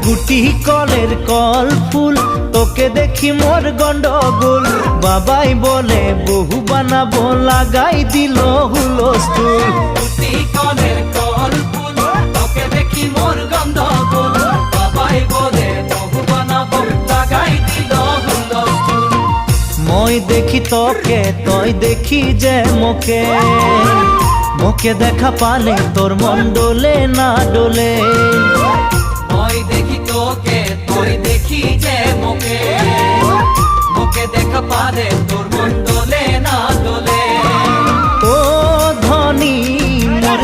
গুটি কলের কল ফুল, তোকে দেখি মোর গন্ডগোল। বাবাই বলে বহু বানাবো, লাগাই দিল হুলস্থুল। গুটি কলের কল ফুল, তোকে দেখি মোর গন্ডগোল। বাবাই বলে বহু বানাবো, লাগাই দিল হুলস্থুল। মই দেখি তোকে, তই দেখি যে মোকে, মোকে দেখা পালে তোর মন ডোলে না ডোলে। মই দেখি তোকে, তুই দেখি যে মোকে, মোকে দেখা পালে তোর মন দোলে না দোলে। ও ধনী মোর